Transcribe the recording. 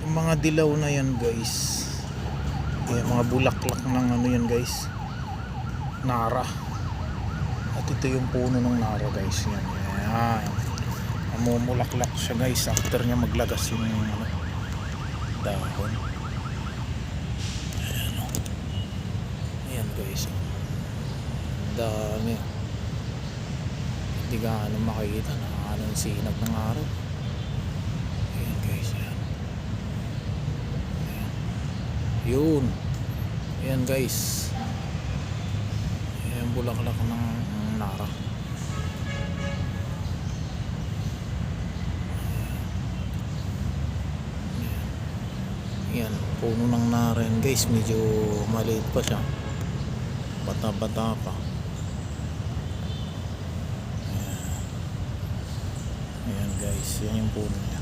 mga dilaw na yan guys. Ayan, mga bulaklak ng ano yan guys, nara. At ito yung puno ng nara guys. Yan, yan. Mamumulaklak siya guys after niya maglagas yung ano, dahon. Ayan, oh. Ayan guys, oh. Dami. Hindi gaano makikita na anong sinag ng araw. Ayan guys, yan. Ayan. Yun. Ayan guys. Ayan bulaklak ng nara. Ayan, puno ng nara yan guys. Medyo maliit pa siya. Bata-bata pa. Ayan guys, yan yung puno niya.